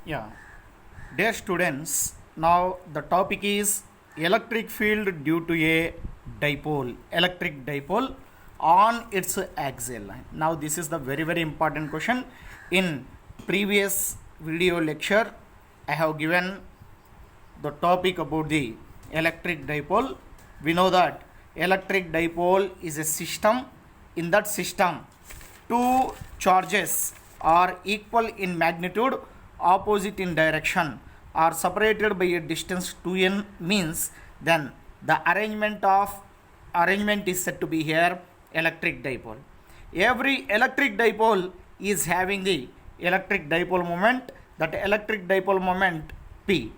Yeah, dear students, now the topic is electric field due to a dipole, electric dipole on its axial line. Now, this is the very important question. In previous video lecture, I have given the topic about the electric dipole. We know that electric dipole is a system. In that system, two charges are equal in magnitude, opposite in direction, are separated by a distance 2n, means then the arrangement is said to be here electric dipole. Every electric dipole is having the electric dipole moment, that electric dipole moment P.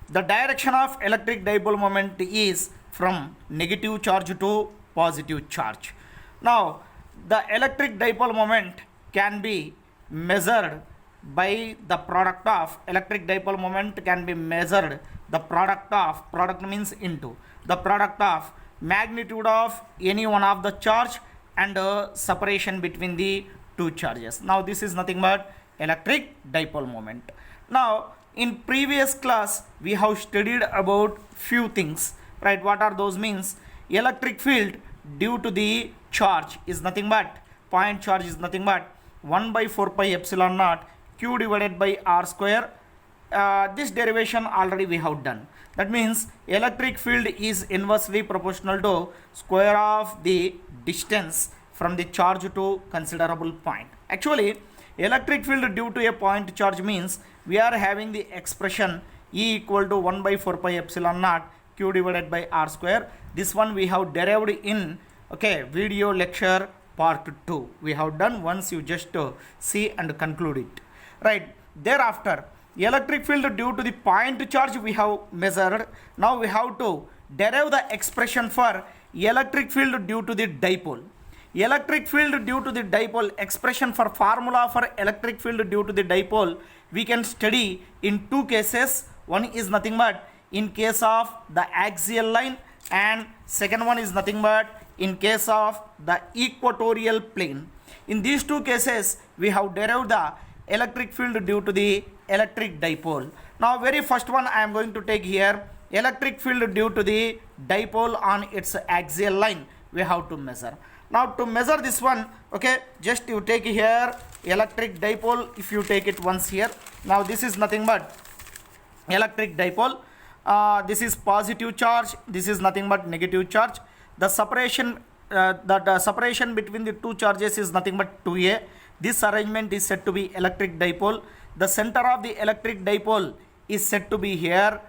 The direction of electric dipole moment is from negative charge to positive charge. Now, the electric dipole moment can be measured by the product of electric dipole moment can be measured the product means into the product of magnitude of any one of the charge and separation between the two charges. Now, this is nothing but electric dipole moment. Now, in previous class we have studied about few things, right? What are those? Means electric field due to the charge is nothing but point charge is nothing but 1 by 4 pi epsilon naught q divided by r square. This derivation already we have done. That means electric field is inversely proportional to square of the distance from the charge to considerable point. Actually, electric field due to a point charge means we are having the expression E equal to 1 by 4 pi epsilon naught q divided by r square. This one we have derived in video lecture part 2. We have done. Once you just see and conclude it, right? Thereafter, electric field due to the point charge we have measured. Now we have to derive the expression for electric field due to the dipole. Electric field due to the dipole expression for formula for electric field due to the dipole we can study in two cases. One is nothing but in case of the axial line, and second one is nothing but in case of the equatorial plane. In these two cases we have derived the electric field due to the electric dipole. Now, very first one I am going to take here, electric field due to the dipole on its axial line we have to measure. Now, to measure this one, just you take here electric dipole. If you take it once here, now this is nothing but electric dipole. This is positive charge, this is nothing but negative charge. The separation between the two charges is nothing but 2a. This arrangement is said to be electric dipole. The center of the electric dipole is said to be here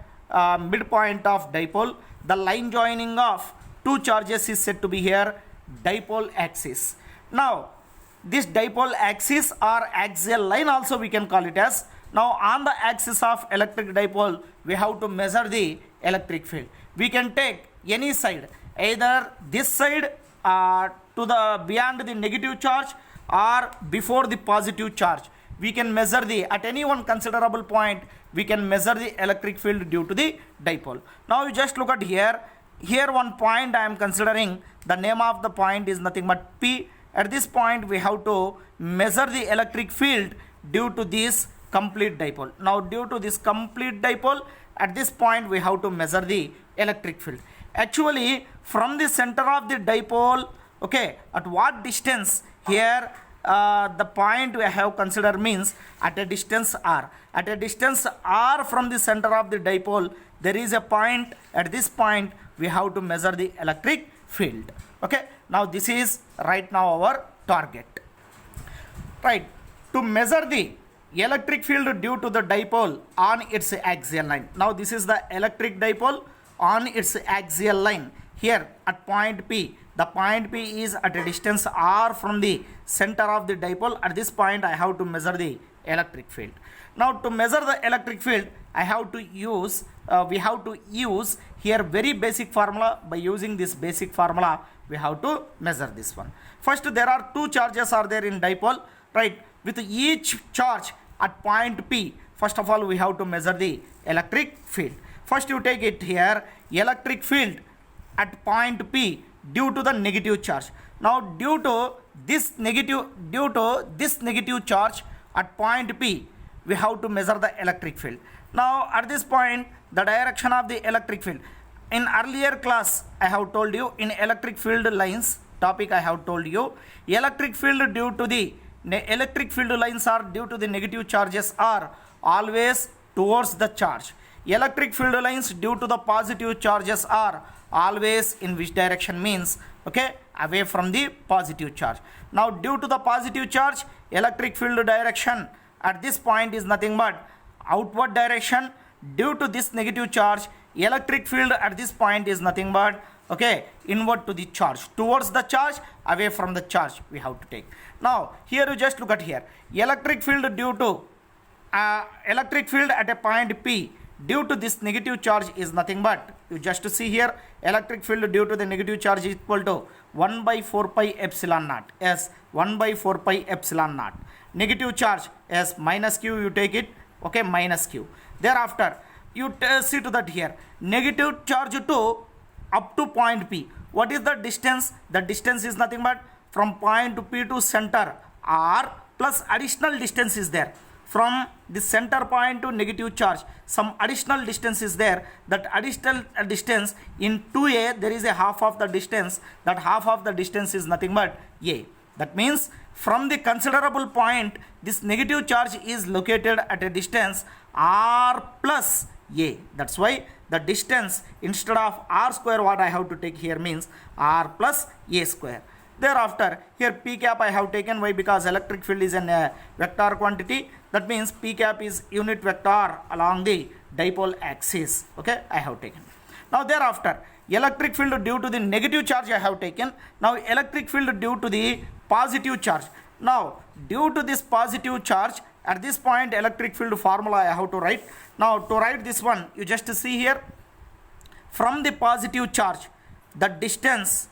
midpoint of dipole. The line joining of two charges is said to be here dipole axis. Now, this dipole axis or axial line also we can call it as. Now, on the axis of electric dipole we have to measure the electric field. We can take any side, either this side to the beyond the negative charge or before the positive charge. We can measure the at any one considerable point we can measure the electric field due to the dipole. Now, you just look at here one point I am considering. The name of the point is nothing but P. At this point we have to measure the electric field due to this complete dipole. Now, due to this complete dipole, at this point we have to measure the electric field. Actually, from the center of the dipole, at what distance here the point we have considered means at a distance r. At a distance r from the center of the dipole there is a point. At this point we have to measure the electric field. Now, this is right now our target, right? To measure the electric field due to the dipole on its axial line. Now, this is the electric dipole on its axial line here at point P. The point P is at a distance r from the center of the dipole. At this point I have to measure the electric field. Now, to measure the electric field I have to use we have to use here very basic formula. By using this basic formula we have to measure this one. First, there are two charges are there in dipole, right? With each charge at point P, first of all we have to measure the electric field. First, you take it here electric field at point P due to the negative charge. Now, due to this negative charge at point P, we have to measure the electric field. Now at this point, the direction of the electric field. In earlier class, I have told you, in electric field lines topic, I have told you, electric field lines are due to the negative charges are always towards the charge. Electric field lines due to the positive charges are always in which direction means, okay, away from the positive charge. Now due to the positive charge, electric field direction at this point is nothing but outward direction. Due to this negative charge, electric field at this point is nothing but, okay, inward to the charge, towards the charge, away from the charge we have to take. Now here you just look at here, electric field due to electric field at a point P due to this negative charge is nothing but, you just see here, electric field due to the negative charge is equal to 1 by 4 pi epsilon naught. Yes, 1 by 4 pi epsilon naught. Negative charge as minus q, you take it, okay, minus q. Thereafter you see to that here, negative charge to up to point P. What is the distance? The distance is nothing but from point P to center R plus additional distance is there. From the center point to negative charge, some additional distance is there. That additional distance in 2a, there is a half of the distance. That half of the distance is nothing but a. That means from the considerable point, this negative charge is located at a distance r plus a. That's why the distance instead of r square, what I have to take here means r plus a square. Thereafter here p cap I have taken. Why? Because electric field is a vector quantity. That means p cap is unit vector along the dipole axis. Okay, I have taken. Now thereafter, electric field due to the negative charge I have taken. Now electric field due to the positive charge. Now due to this positive charge, at this point electric field formula I have to write. Now to write this one, you just see here, from the positive charge, the distance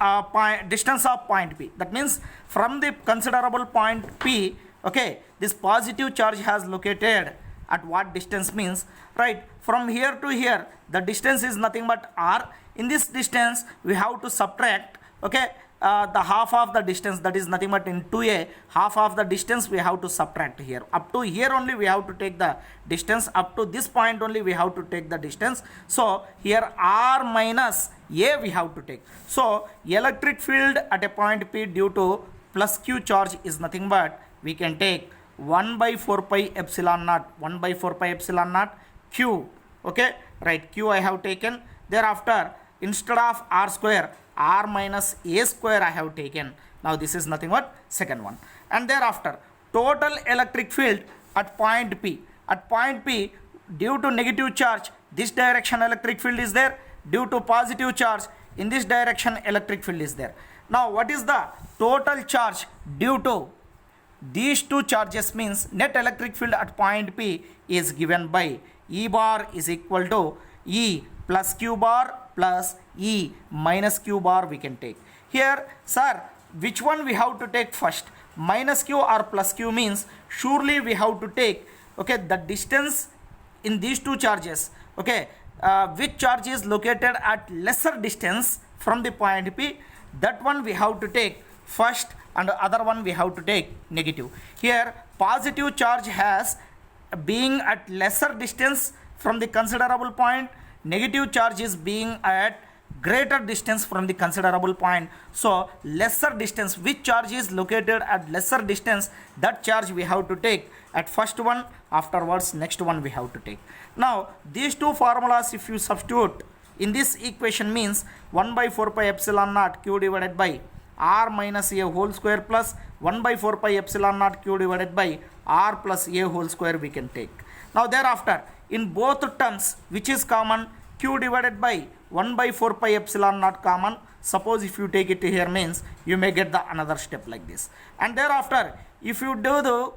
of point P. That means from the considerable point P, okay, this positive charge has located at what distance means, right, from here to here, the distance is nothing but r. In this distance we have to subtract, okay, the half of the distance, that is nothing but in 2a, half of the distance we have to subtract here. Up to here only we have to take the distance, up to this point only we have to take the distance. So here r minus a we have to take. So electric field at a point P due to plus q charge is nothing but, we can take 1 by 4 pi epsilon naught, 1 by 4 pi epsilon naught q, okay, right, q I have taken. Thereafter instead of r square, r minus a square I have taken. Now this is nothing but second one. And thereafter total electric field at point P. At point P, due to negative charge, this direction electric field is there. Due to positive charge, in this direction electric field is there. Now what is the total charge due to these two charges means net electric field at point P is given by E bar is equal to E plus Q bar plus E minus Q bar we can take. Here, sir, which one we have to take first? Minus Q or plus Q means surely we have to take, okay, the distance in these two charges, okay, which charge is located at lesser distance from the point P, that one we have to take first and the other one we have to take negative. Here positive charge has being at lesser distance from the considerable point, negative charge is being at greater distance from the considerable point. So lesser distance, which charge is located at lesser distance, that charge we have to take at first one, afterwards next one we have to take. Now these two formulas if you substitute in this equation means 1 by 4 pi epsilon naught q divided by r minus a whole square plus 1 by 4 pi epsilon naught q divided by r plus a whole square we can take. Now thereafter in both terms which is common, q divided by 1 by 4 pi epsilon naught common. Suppose if you take it here means you may get the another step like this. And thereafter if you do the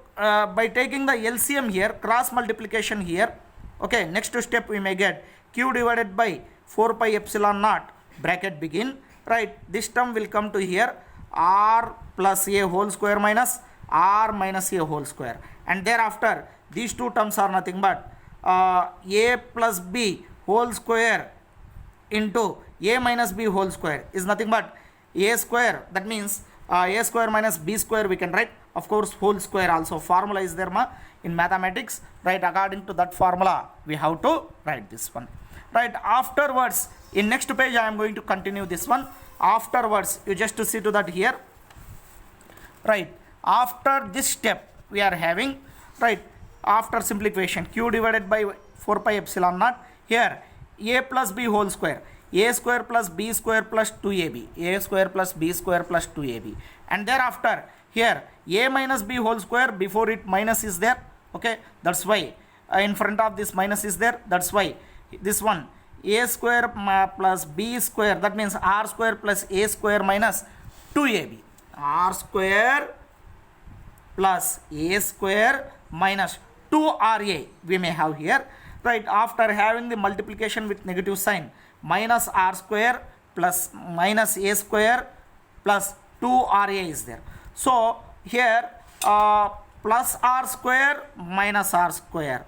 by taking the LCM here, cross multiplication here, okay, next step we may get q divided by 4 pi epsilon naught bracket begin, right, this term will come to here r plus a whole square minus r minus a whole square, and thereafter these two terms are nothing but a plus b whole square into a minus b whole square is nothing but a square. That means a square minus b square we can write, of course whole square also formula is there in mathematics, right? According to that formula we have to write this one, right? Afterwards in next page I am going to continue this one. Afterwards you just to see to that here, right? After this step we are having, right, after simplification, q divided by 4 pi epsilon naught, here a plus b whole square, a square plus b square plus 2ab, a square plus b square plus 2ab, and thereafter here a minus b whole square, before it minus is there, okay, that's why in front of this minus is there, that's why this one a square plus b square, that means r square plus a square minus 2ab, r square plus a square minus 2ra we may have here, right? After having the multiplication with negative sign, minus r square plus minus a square plus 2ra is there. So here plus r square minus r square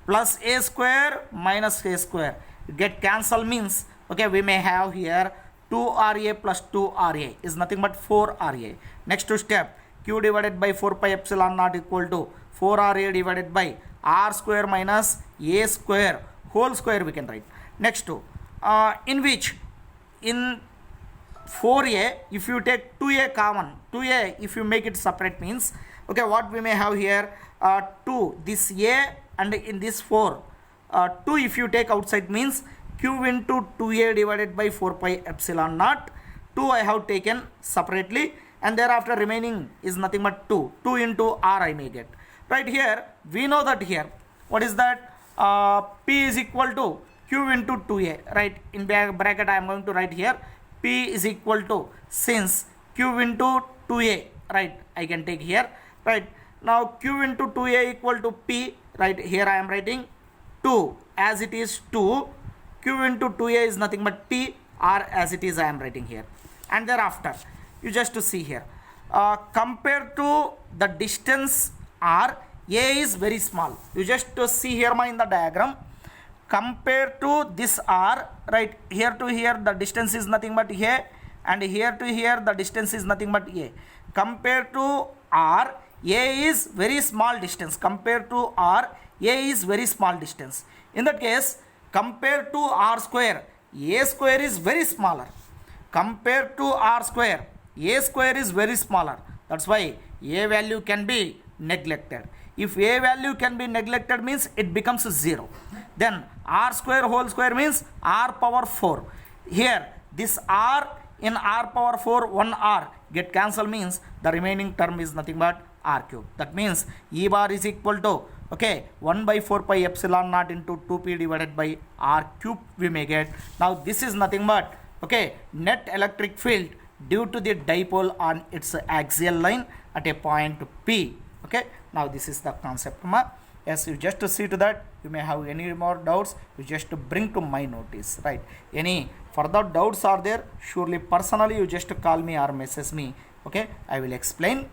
plus a square minus a square get cancel means, okay, we may have here 2ra plus 2ra is nothing but 4ra. Next step, q divided by 4 pi epsilon naught equal to 4ra divided by r square minus a square whole square we can write. Next in which in 4a if you take 2a common, 2a if you make it separate means, okay, what we may have here 2 this a and in this 4 2 if you take outside means q into 2a divided by 4 pi epsilon naught, 2 I have taken separately, and thereafter remaining is nothing but 2 into r I may get, right? Here we know that here what is that p is equal to q into 2a, right? In bracket I am going to write here p is equal to, since q into 2a, right, I can take here, right? Now q into 2a equal to p, right? Here I am writing 2 as it is 2, q into 2a is nothing but p, r as it is I am writing here, and thereafter you just to see here compared to the distance r, a is very small. You just to see here in the diagram, compared to this r, right, here to here the distance is nothing but a, and here to here the distance is nothing but a. Compared to r, a is very small distance. Compared to r, a is very small distance. In that case, compared to r square, a square is very smaller. Compared to r square, a square is very smaller. That's why a value can be neglected. If a value can be neglected means it becomes 0. Then r square whole square means r power 4. Here this r in r power 4, 1 r get cancel means the remaining term is nothing but r cube. That means E bar is equal to, okay, 1 by 4 pi epsilon naught into 2p divided by r cube we may get. Now this is nothing but, okay, net electric field due to the dipole on its axial line at a point P. Okay, now this is the concept. Yes, you just to see to that, you may have any more doubts, you just to bring to my notice, right? Any further doubts are there, surely personally you just call me or message me, okay, I will explain